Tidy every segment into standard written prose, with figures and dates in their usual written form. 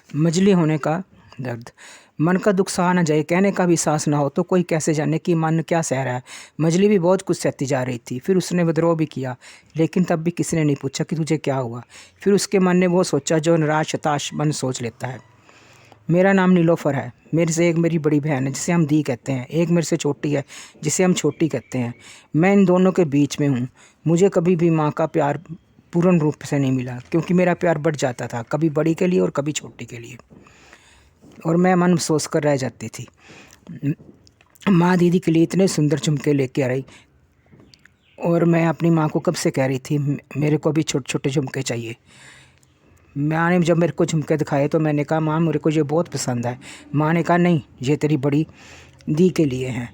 मजली होने का दर्द। मन का दुख सहा न जाए, कहने का भी साहस ना हो तो कोई कैसे जाने कि मन क्या सह रहा है। मजली भी बहुत कुछ सहती जा रही थी। फिर उसने विद्रोह भी किया, लेकिन तब भी किसी ने नहीं पूछा कि तुझे क्या हुआ। फिर उसके मन ने वो सोचा जो निराश हताश मन सोच लेता है। मेरा नाम नीलोफर है। मेरे से एक मेरी बड़ी बहन है जिसे हम दी कहते हैं। एक मेरे से छोटी है जिसे हम छोटी कहते हैं। मैं इन दोनों के बीच में हूँ। मुझे कभी भी माँ का प्यार पूर्ण रूप से नहीं मिला, क्योंकि मेरा प्यार बढ़ जाता था, कभी बड़ी के लिए और कभी छोटी के लिए, और मैं मन सोच कर रह जाती थी। माँ दीदी के लिए इतने सुंदर झुमके लेके आ रही, और मैं अपनी माँ को कब से कह रही थी मेरे को भी छोटे छोटे झुमके चाहिए। माँ ने जब मेरे को झुमके दिखाए तो मैंने कहा माँ मेरे को ये बहुत पसंद है। माँ ने कहा नहीं, ये तेरी बड़ी दी के लिए हैं।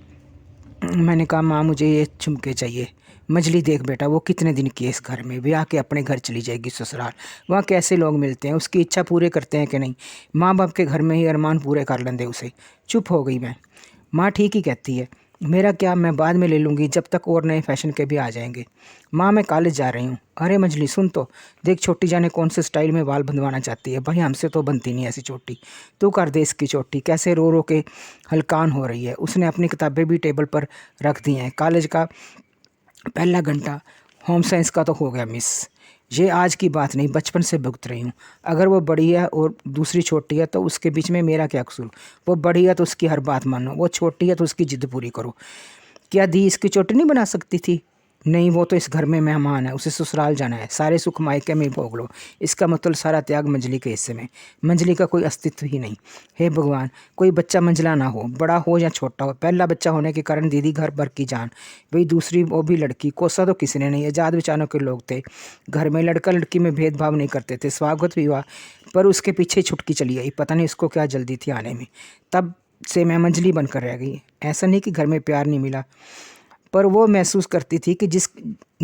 मैंने कहा माँ मुझे ये झुमके चाहिए। मजली देख बेटा, वो कितने दिन की है इस घर में, ब्याह के अपने घर चली जाएगी ससुराल। वहाँ कैसे लोग मिलते हैं, उसकी इच्छा पूरे करते हैं कि नहीं। माँ बाप के घर में ही अरमान पूरे कर लेंगे उसे। चुप हो गई मैं। माँ ठीक ही कहती है, मेरा क्या, मैं बाद में ले लूँगी, जब तक और नए फैशन के भी आ जाएंगे। माँ मैं कॉलेज जा रही हूँ। अरे मजली सुन तो, देख छोटी जाने कौन से स्टाइल में बाल बंधवाना चाहती है। भाई हमसे तो बनती नहीं ऐसी चोटी। तू कर दे इसकी चोटी। कैसे रो रो के हलकान हो रही है। उसने अपनी किताबें भी टेबल पर रख दी हैं। कॉलेज का पहला घंटा होम साइंस का तो हो गया मिस। ये आज की बात नहीं, बचपन से भुगत रही हूँ। अगर वो बड़ी है और दूसरी छोटी है तो उसके बीच में मेरा क्या कसूर। वो बड़ी है तो उसकी हर बात मानो, वो छोटी है तो उसकी जिद पूरी करो। क्या दी इसकी चोटी नहीं बना सकती थी? नहीं, वो तो इस घर में मेहमान है, उसे ससुराल जाना है, सारे सुख मायके में भोग लो। इसका मतलब सारा त्याग मंजली के हिस्से में। मंजली का कोई अस्तित्व ही नहीं। हे भगवान, कोई बच्चा मंजला ना हो, बड़ा हो या छोटा हो। पहला बच्चा होने के कारण दीदी घर भर की जान, भाई दूसरी वो भी लड़की। कोसा तो किसी ने नहीं, आजाद विचारों के लोग थे घर में। लड़का लड़की में भेदभाव नहीं करते थे। स्वागत भी हुआ, पर उसके पीछे छुटकी चली आई। पता नहीं उसको क्या जल्दी थी आने में। तब से मैं मंजली बनकर रह गई। ऐसा नहीं कि घर में प्यार नहीं मिला, पर वो महसूस करती थी कि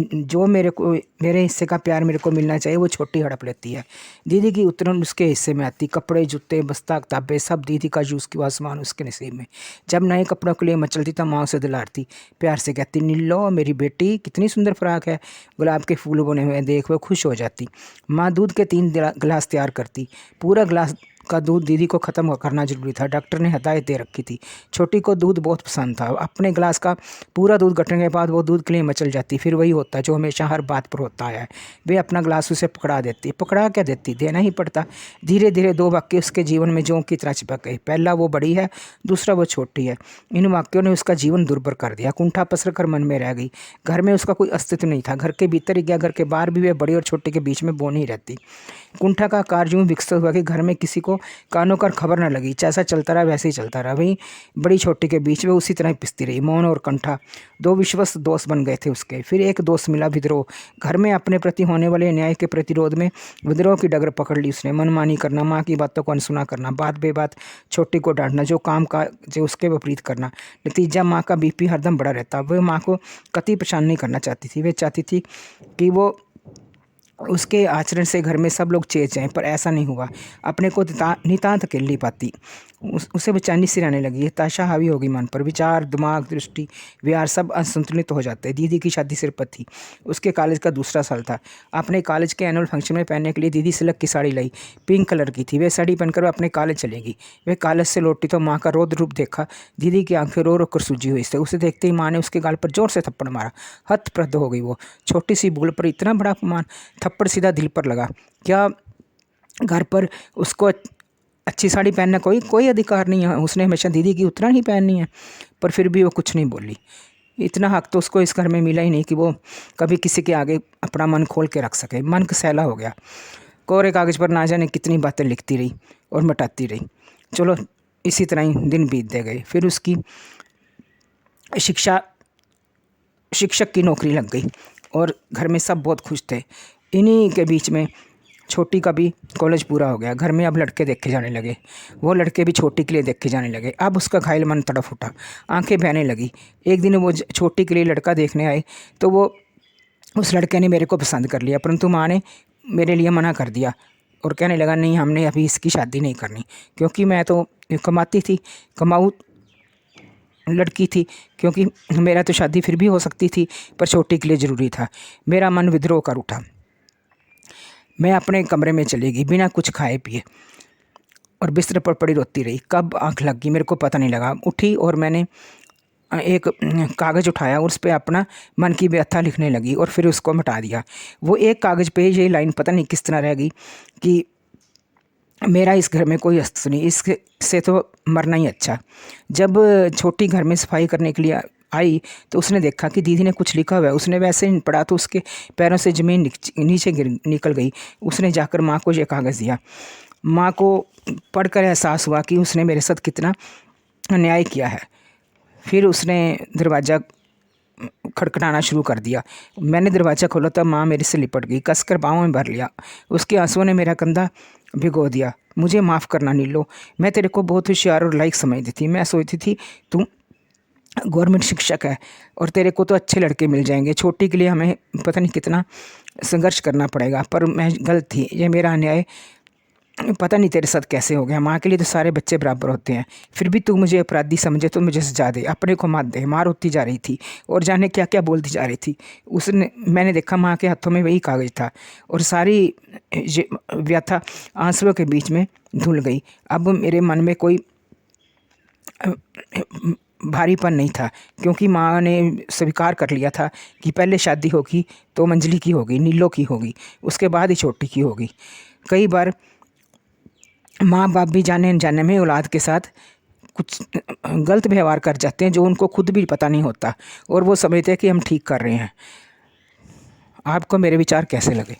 जो मेरे हिस्से का प्यार मेरे को मिलना चाहिए वो छोटी हड़प लेती है। दीदी की उतरन उसके हिस्से में आती। कपड़े जूते बस्ता किताबें सब दीदी का जूस की आसमान उसके नसीब में। जब नए कपड़ों के लिए मचलती तो माँ उसे दिलाती, प्यार से कहती नीलो मेरी बेटी कितनी सुंदर फ्राक है, गुलाब के फूल बने हुए हैं देख। वो खुश हो जाती। माँ दूध के 3 गिलास तैयार करती। पूरा गिलास का दूध दीदी को ख़त्म करना जरूरी था, डॉक्टर ने हदायत दे रखी थी। छोटी को दूध बहुत पसंद था। अपने गिलास का पूरा दूध घटने के बाद वो दूध के लिए मचल जाती। फिर वही होता जो हमेशा हर बात पर होता है, वे अपना गिलास उसे पकड़ा देती। पकड़ा क्या देती, देना ही पड़ता। धीरे धीरे 2 वाक्य उसके जीवन में जोंक की तरह चिपक गए। पहला वो बड़ी है, दूसरा वो छोटी है। इन वाक्यों ने उसका जीवन दुर्भर कर दिया। कुंठा पसर कर मन में रह गई। घर में उसका कोई अस्तित्व नहीं था। घर के भीतर ही गया, घर के बाहर भी वे बड़ी और छोटी के बीच में बोनी रहती। कुंठा का आकार यूं विकसित हुआ कि घर में किसी को कानों कर खबर न लगी। जैसा चलता रहा वैसे ही चलता रहा। वहीं बड़ी छोटी के बीच में उसी तरह पिसती रही। मौन और कंठा 2 विश्वस्त दोस्त बन गए थे उसके। फिर एक दोस्त मिला, विद्रोह। घर में अपने प्रति होने वाले न्याय के प्रतिरोध में विद्रोह की डगर पकड़ ली उसने। मनमानी करना, माँ की बातों को अनसुना करना, बात बेबात छोटी को डांटना, जो काम का जो उसके विपरीत करना। नतीजा माँ का बीपी हरदम बढ़ा रहता। वह माँ को कतई परेशान नहीं करना चाहती थी। वे चाहती थी कि वो उसके आचरण से घर में सब लोग चेत जाएं, पर ऐसा नहीं हुआ। अपने को नितांत अकेली नहीं पाती। उसे बेचैनी सी रहने लगी। हताशा हावी होगी मन पर। विचार, दिमाग, दृष्टि, विहार सब असंतुलित हो जाते। दीदी की शादी सिर पर थी। उसके कॉलेज का दूसरा साल था। अपने कॉलेज के एनुअल फंक्शन में पहनने के लिए दीदी सिल्क की साड़ी लाई। पिंक कलर की थी। वे साड़ी पहनकर वह अपने कॉलेज चलेगी। वे कॉलेज से लौटी तो माँ का रौद्र रूप देखा। दीदी की आंखें रो रो कर सूजी हुई से। उसे देखते ही माँ ने उसके गाल पर जोर से थप्पड़ मारा। हतप्रद हो गई वो। छोटी सी भूल पर इतना बड़ा अपमान। थप्पड़ सीधा दिल पर लगा। क्या घर पर उसको अच्छी साड़ी पहनना कोई अधिकार नहीं है? उसने हमेशा दीदी की उतना ही पहननी है। पर फिर भी वो कुछ नहीं बोली। इतना हक तो उसको इस घर में मिला ही नहीं कि वो कभी किसी के आगे अपना मन खोल के रख सके। मन कसैला हो गया। कोरे कागज पर ना जाने कितनी बातें लिखती रही और मिटाती रही। चलो इसी तरह ही दिन बीतते गए। फिर उसकी शिक्षक की नौकरी लग गई और घर में सब बहुत खुश थे। इन्हीं के बीच में छोटी का भी कॉलेज पूरा हो गया। घर में अब लड़के देखे जाने लगे। वो लड़के भी छोटी के लिए देखे जाने लगे। अब उसका घायल मन तड़फ उठा, आंखें बहने लगी। एक दिन वो छोटी के लिए लड़का देखने आए तो वो उस लड़के ने मेरे को पसंद कर लिया, परंतु माँ ने मेरे लिए मना कर दिया और कहने लगा नहीं, हमने अभी इसकी शादी नहीं करनी, क्योंकि मैं तो कमाती थी, कमाऊ लड़की थी, क्योंकि मेरा तो शादी फिर भी हो सकती थी, पर छोटी के लिए ज़रूरी था। मेरा मन विद्रोह कर उठा। मैं अपने कमरे में चली गई बिना कुछ खाए पिए। और बिस्तर पर पड़ी रोती रही। कब आँख लग गई मेरे को पता नहीं लगा। उठी और मैंने एक कागज़ उठाया और उस पे अपना मन की व्यथा लिखने लगी और फिर उसको मिटा दिया। वो एक कागज़ पे ये लाइन पता नहीं किस तरह रह गई कि मेरा इस घर में कोई अस्तित्व नहीं, इसके से तो मरना ही अच्छा। जब छोटी घर में सफाई करने के लिए आई तो उसने देखा कि दीदी ने कुछ लिखा हुआ है। उसने वैसे ही पढ़ा तो उसके पैरों से ज़मीन नीचे गिर निकल गई। उसने जाकर माँ को ये कागज़ दिया। माँ को पढ़कर एहसास हुआ कि उसने मेरे साथ कितना अन्याय किया है। फिर उसने दरवाज़ा खटखटाना शुरू कर दिया। मैंने दरवाज़ा खोला तब माँ मेरे से लिपट गई, कसकर बाहों में भर लिया। उसके आंसुओं ने मेरा कंधा भिगो दिया। मुझे माफ़ करना नीलो, मैं तेरे को बहुत होशियार और लायक समझती थी। मैं सोचती थी तू गवर्नमेंट शिक्षक है और तेरे को तो अच्छे लड़के मिल जाएंगे। छोटी के लिए हमें पता नहीं कितना संघर्ष करना पड़ेगा, पर मैं गलत थी। ये मेरा अन्याय पता नहीं तेरे साथ कैसे हो गया। माँ के लिए तो सारे बच्चे बराबर होते हैं, फिर भी तू मुझे अपराधी समझे तो मुझे सजा दे, अपने को मत दे। माँ रोती जा रही थी और जाने क्या क्या बोलती जा रही थी। उसने मैंने देखा माँ के हाथों में वही कागज़ था और सारी व्यथा आंसुओं के बीच में धुल गई। अब मेरे मन में कोई भारीपन नहीं था, क्योंकि माँ ने स्वीकार कर लिया था कि पहले शादी होगी तो मंजली की होगी, नीलो की होगी, उसके बाद ही छोटी की होगी। कई बार माँ बाप भी जाने अनजाने में औलाद के साथ कुछ गलत व्यवहार कर जाते हैं जो उनको खुद भी पता नहीं होता और वो समझते हैं कि हम ठीक कर रहे हैं। आपको मेरे विचार कैसे लगे?